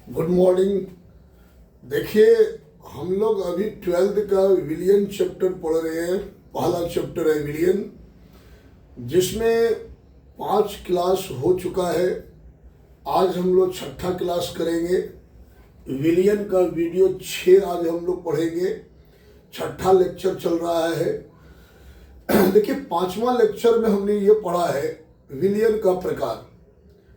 Good morning. देखिए, हम लोग अभी 12th का विलियन चैप्टर पढ़ रहे हैं। पहला चैप्टर है विलियन, जिसमें 5 क्लास हो चुका है। आज हम लोग छठा क्लास करेंगे। विलियन का वीडियो 6 आज हम लोग पढ़ेंगे। छठा लेक्चर चल रहा है। देखिए, 5वां लेक्चर में हमने ये पढ़ा है विलियन का प्रकार।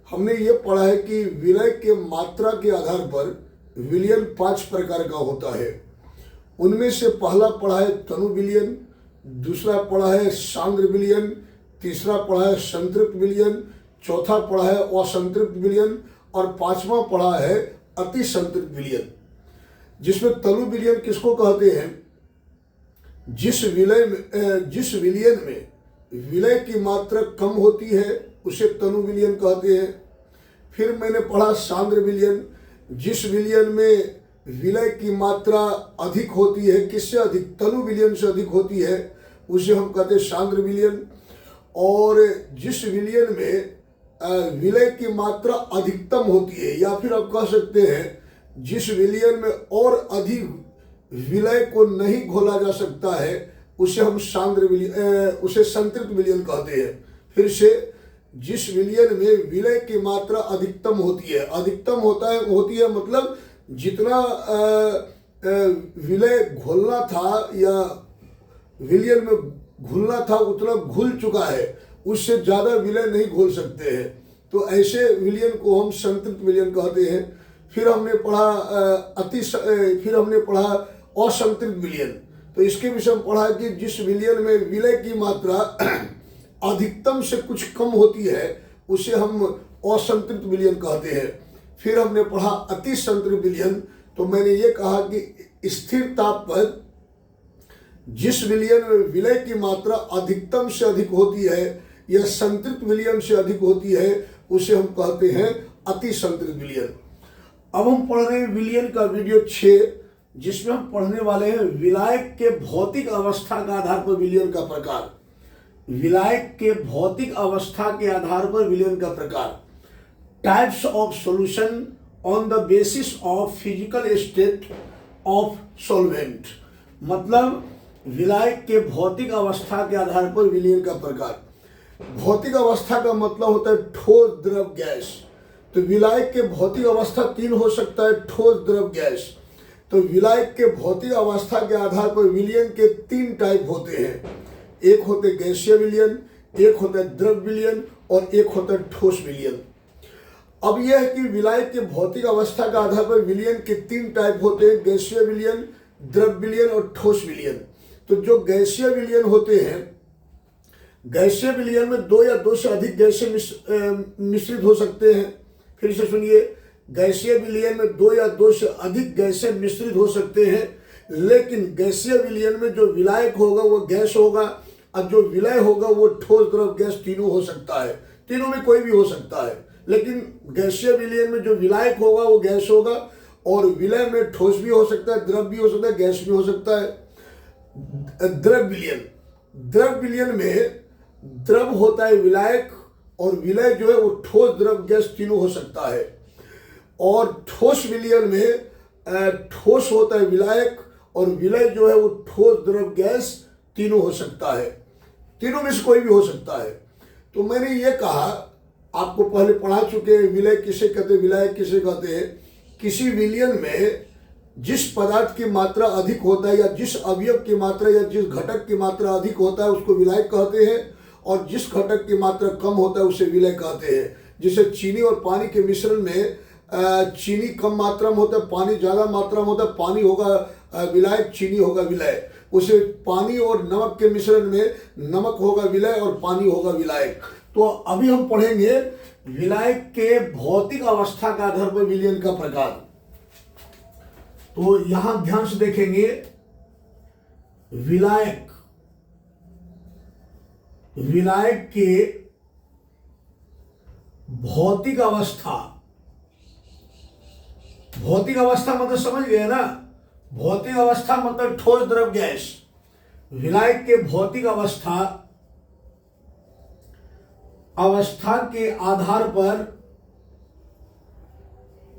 हमने ये पढ़ा है कि विलय के मात्रा के आधार पर विलियन 5 प्रकार का होता है। उनमें से पहला पढ़ा है तनु विलियन, दूसरा पढ़ा है सांद्र विलियन, तीसरा पढ़ा है संतृप्त विलियन, चौथा पढ़ा है असंतृप्त विलियन और 5वां पढ़ा है अति संतृप्त विलियन। जिसमें तनु विलियन किसको कहते हैं? जिस विलियन में विलय की मात्रा कम होती है उसे तनु विलियन कहते हैं। फिर मैंने पढ़ा सांद्र विलियन, जिस विलियन में विलय की मात्रा अधिक होती है। किससे अधिक? तनु विलियन से अधिक होती है, उसे हम कहते हैं सांद्र विलियन। और जिस विलियन में विलय की मात्रा अधिकतम होती है, या फिर आप कह सकते हैं जिस विलियन में और अधिक विलय को नहीं घोला जा सकता है, उसे हम उसे संतृप्त विलियन कहते हैं। फिर से, जिस विलियन में विलय की मात्रा अधिकतम होती है, अधिकतम होती है मतलब जितना विलय घोलना था या विलियन में घुलना था उतना घुल चुका है, उससे ज़्यादा विलय नहीं घोल सकते हैं, तो ऐसे विलियन को हम संतृप्त विलियन कहते हैं। फिर हमने पढ़ा असंतृप्त विलियन। तो इसके विषय में पढ़ा कि जिस विलियन में विलय की मात्रा अधिकतम से कुछ कम होती है उसे हम असंतृप्त विलियन कहते हैं। फिर हमने पढ़ा अति संतृप्त विलियन। तो मैंने ये कहा कि स्थिर ताप पर जिस विलियन में विलय की मात्रा अधिकतम से अधिक होती है या संतृप्त विलियन से अधिक होती है उसे हम कहते हैं अति संतृप्त विलियन। अब हम पढ़ रहे हैं विलियन का वीडियो 6, जिसमें हम पढ़ने वाले हैं विलायक के भौतिक अवस्था का आधार पर विलियन का प्रकार। विलायक के भौतिक अवस्था के आधार पर विलियन का प्रकार। Types of solution on the basis of physical state of solvent. मतलब विलायक के भौतिक अवस्था के आधार पर विलियन का प्रकार। भौतिक अवस्था का मतलब होता है ठोस, द्रव, गैस। तो विलायक के भौतिक अवस्था 3 हो सकता है, ठोस, द्रव, गैस। तो विलायक के भौतिक अवस्था के आधार पर विलियन के 3 टाइप होते हैं। एक होते गैसीय विलियन, एक होता है द्रव विलियन और एक होता है ठोस विलियन। अब यह है कि विलायक के भौतिक अवस्था के आधार पर विलियन के 3 टाइप होते हैं, गैसीय विलियन, द्रव विलियन और ठोस विलियन। तो जो गैसीय विलियन होते हैं, गैसीय विलियन में 2 या 2 से अधिक गैसें मिश्रित हो सकते हैं। फिर से सुनिए, गैसीय विलियन में 2 या 2 से अधिक गैसें मिश्रित हो सकते हैं, लेकिन गैसीय विलियन में जो विलायक होगा वो गैस होगा और जो विलय होगा वो ठोस, द्रव, गैस तीनों हो सकता है। तीनों में कोई भी हो सकता है, लेकिन गैसीय विलियन में जो विलायक होगा वो गैस होगा और विलय में ठोस भी हो सकता है, द्रव भी हो सकता है, गैस भी हो सकता है। द्रव विलियन में द्रव होता है विलायक और विलय जो है वो ठोस, द्रव, गैस तीनों हो सकता है। और ठोस विलियन में ठोस होता है विलायक और विलय जो है वो ठोस, द्रव, गैस तीनों हो सकता है। तीनों में से कोई भी हो सकता है। तो मैंने ये कहा, आपको पहले पढ़ा चुके हैं विलय किसे कहते हैं, विलायक किसे कहते हैं। किसी विलियन में जिस पदार्थ की मात्रा अधिक होता है या जिस अवयव की मात्रा या जिस घटक की मात्रा अधिक होता है उसको विलायक कहते हैं, और जिस घटक की मात्रा कम होता है उसे विलय कहते हैं। जैसे चीनी और पानी के मिश्रण में चीनी कम मात्रा में होता है, पानी ज़्यादा मात्रा में होता है, पानी होगा विलायक, चीनी होगा विलय। उसे पानी और नमक के मिश्रण में नमक होगा विलय और पानी होगा विलायक। तो अभी हम पढ़ेंगे विलायक के भौतिक अवस्था के आधार पर विलियन का प्रकार। तो यहां ध्यान से देखेंगे, विलायक के भौतिक अवस्था मतलब समझ गए ना? भौतिक अवस्था मतलब ठोस, द्रव, गैस। विलायक के भौतिक अवस्था के आधार पर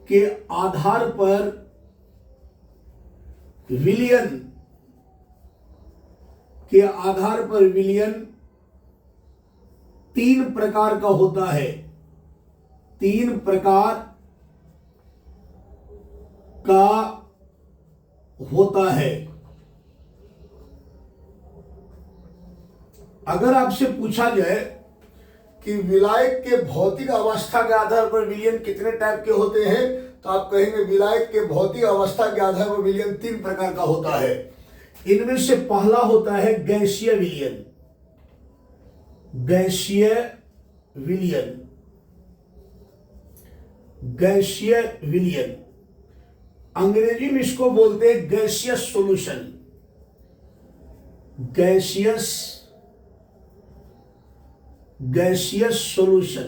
के आधार पर विलयन तीन प्रकार का होता है। तीन प्रकार का होता है। अगर आपसे पूछा जाए कि विलायक के भौतिक अवस्था के आधार पर विलयन कितने टाइप के होते हैं, तो आप कहेंगे विलायक के भौतिक अवस्था के आधार पर विलयन तीन प्रकार का होता है। इनमें से पहला होता है गैसीय विलयन। गैसीय विलयन, गैसीय विलयन, अंग्रेजी में इसको बोलते हैं gaseous solution. Gaseous solution,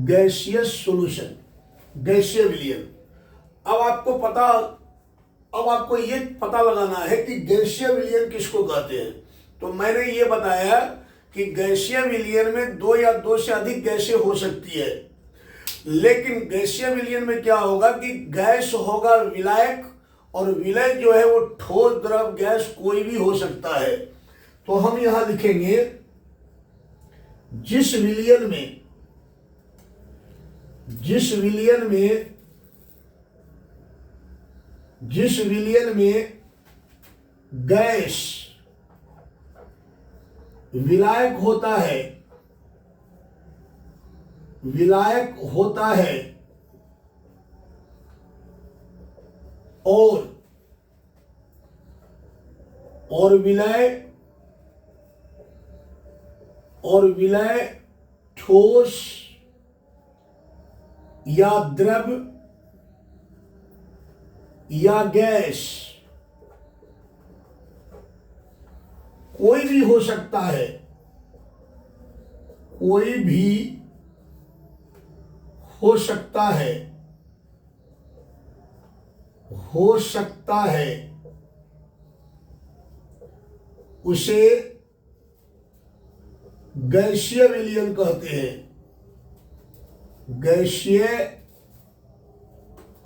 gaseous solution, गैसीय विलयन। अब आपको ये पता लगाना है कि गैसीय विलयन किसको कहते हैं। तो मैंने ये बताया कि गैसीय विलयन में दो या दो से अधिक गैसें हो सकती है, लेकिन गैसीय विलयन में क्या होगा कि गैस होगा विलायक, और विलय जो है वो ठोस, द्रव, गैस कोई भी हो सकता है। तो हम यहां लिखेंगे जिस विलयन में गैस विलायक होता है और विलय ठोस या द्रव या गैस कोई भी हो सकता है, कोई भी हो सकता है, उसे गैसीय विलयन कहते हैं। गैसीय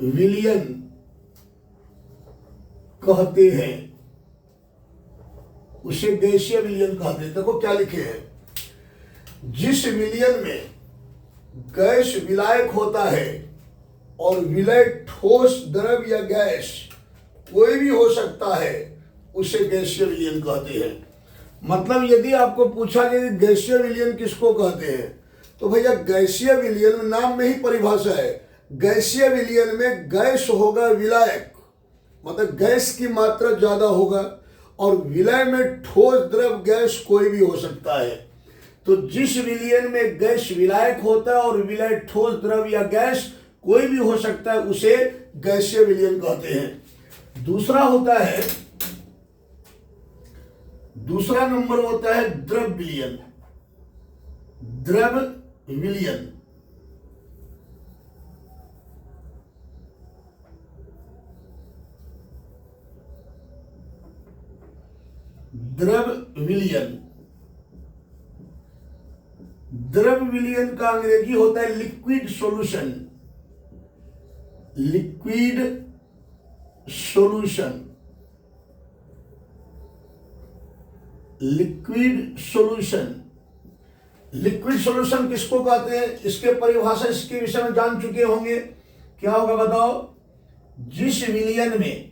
विलयन कहते हैं, उसे गैसीय विलयन कहते हैं। देखो क्या लिखे हैं, जिस विलयन में गैस विलायक होता है और विलय ठोस, द्रव या गैस कोई भी हो सकता है, उसे गैसीय विलयन कहते हैं। मतलब यदि आपको पूछा जाए गैसीय विलयन किसको कहते हैं, तो भैया गैसीय विलयन नाम में ही परिभाषा है। गैसीय विलयन में गैस होगा विलायक, मतलब गैस की मात्रा ज्यादा होगा, और विलय में ठोस, द्रव, गैस कोई भी हो सकता है। तो जिस विलयन में गैस विलायक होता है और विलय ठोस, द्रव या गैस कोई भी हो सकता है, उसे गैसीय विलयन कहते हैं। दूसरा नंबर होता है द्रव विलयन। द्रव विलयन, द्रव विलयन, द्रव विलयन का अंग्रेजी होता है liquid solution. Liquid solution, liquid solution, liquid solution किसको कहते हैं, इसके परिभाषा इसके विषय में जान चुके होंगे। क्या होगा बताओ, जिस विलयन में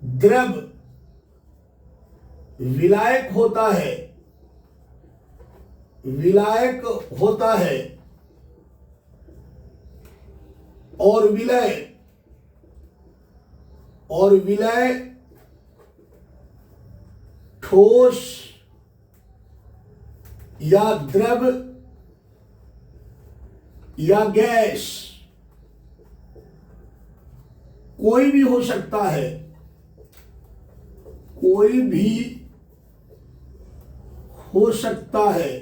द्रव विलायक होता है और विलय ठोस या द्रव या गैस कोई भी हो सकता है, कोई भी हो सकता है,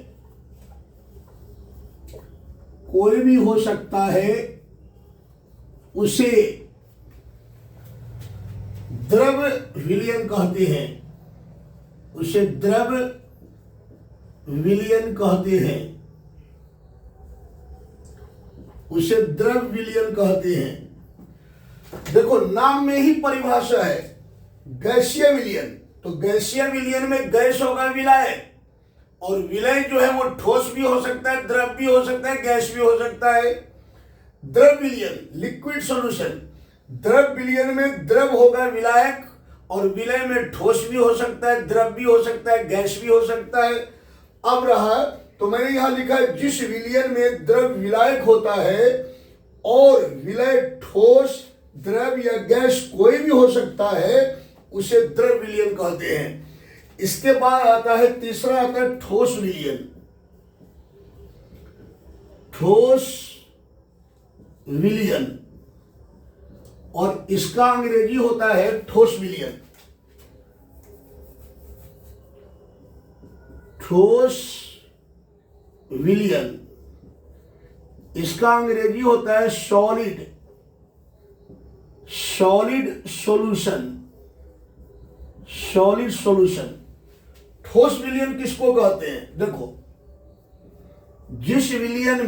कोई भी हो सकता है, उसे द्रव विलयन कहते हैं। उसे द्रव विलयन कहते हैं, उसे द्रव विलयन कहते हैं। देखो नाम में ही परिभाषा है, गैसीय विलयन। तो गैसीय विलयन में गैस होगा विलायक, और विलय जो है वो ठोस भी हो सकता है, द्रव भी हो सकता है, गैस भी हो सकता है। द्रव विलयन लिक्विड सॉल्यूशन, द्रव विलयन में द्रव होगा विलायक, और विलय में ठोस भी हो सकता है, द्रव भी हो सकता है, गैस भी हो सकता है। अब रहा, तो मैंने यहां लिखा है जिस विलयन में द्रव विलायक होता है और विलय ठोस, द्रव या गैस कोई भी हो सकता है, उसे द्रव विलयन कहते हैं। इसके बाद आता है तीसरा, आता है ठोस विलयन। ठोस विलयन, और इसका अंग्रेजी होता है ठोस विलयन। ठोस विलयन, इसका अंग्रेजी होता है सॉलिड सॉल्यूशन। Solid solution. ठोस विलयन किसको कहते हैं? देखो, जिस विलयन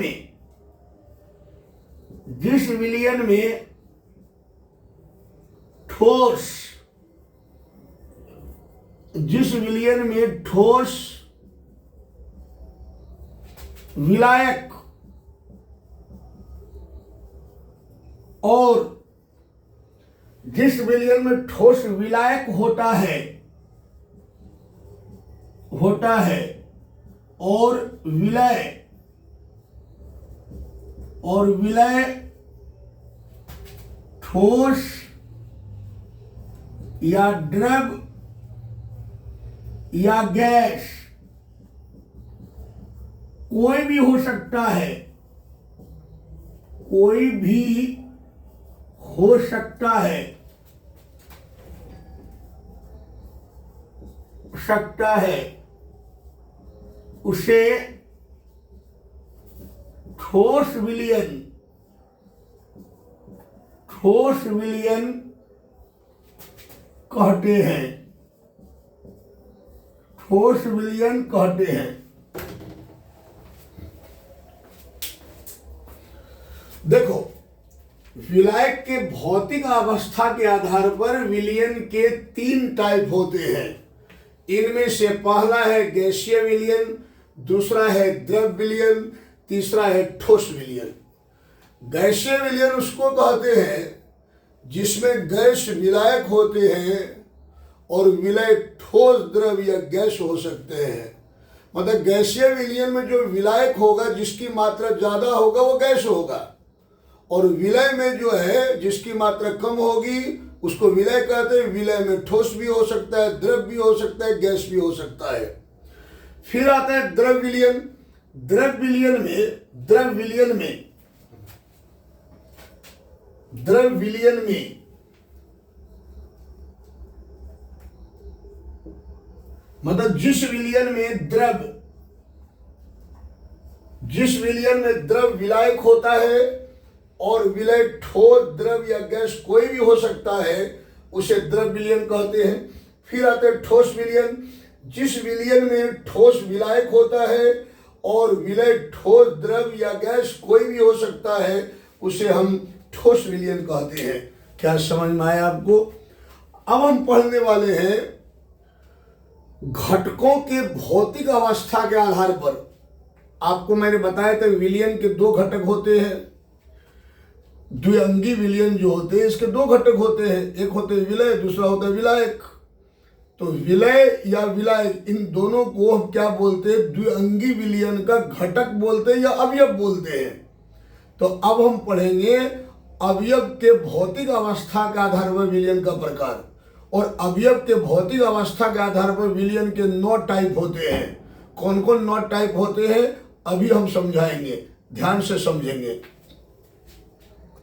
में ठोस, जिस विलयन में ठोस, विलायक और जिस विलयन में ठोस विलायक होता है और विलय ठोस या द्रव या गैस कोई भी हो सकता है, कोई भी हो सकता है, उसे ठोस विलयन कहते हैं। ठोस विलयन कहते हैं। देखो, विलायक के भौतिक अवस्था के आधार पर विलयन के 3 टाइप होते हैं। इनमें से पहला है गैसीय विलयन, दूसरा है द्रव विलयन, तीसरा है ठोस विलयन। गैसीय विलयन उसको कहते हैं जिसमें गैस विलायक होते हैं और विलय ठोस, द्रव या गैस हो सकते हैं। मतलब गैसीय विलयन में जो विलायक होगा, जिसकी मात्रा ज्यादा होगा, वो गैस होगा, और विलय में जो है जिसकी मात्रा कम होगी उसको विलय कहते हैं। विलय में ठोस भी हो सकता है, द्रव भी हो सकता है, गैस भी हो सकता है। फिर आता है द्रव विलयन। द्रव विलयन में मतलब जिस विलयन में द्रव विलायक होता है और विलय ठोस, द्रव या गैस कोई भी हो सकता है, उसे द्रव विलयन कहते हैं। फिर आते हैं ठोस विलयन। जिस विलयन में ठोस विलायक होता है और विलय ठोस, द्रव या गैस कोई भी हो सकता है, उसे हम ठोस विलयन कहते हैं। क्या समझ में आया आपको? अब हम पढ़ने वाले हैं घटकों के भौतिक अवस्था के आधार पर। आपको मैंने बताया था विलयन के 2 घटक होते हैं। द्विअंगी विलयन जो होते हैं, इसके 2 घटक होते हैं, एक होते हैं विलय, दूसरा होता है विलायक। तो विलय या विलायक, इन दोनों को हम क्या बोलते हैं? द्विअंगी विलयन का घटक बोलते हैं या अवयव बोलते हैं। तो अब हम पढ़ेंगे अवयव के भौतिक अवस्था के आधार पर विलयन का प्रकार, और अवयव के भौतिक अवस्था के आधार पर विलयन के 9 टाइप होते हैं। कौन कौन 9 टाइप होते हैं अभी हम समझाएंगे, ध्यान से समझेंगे।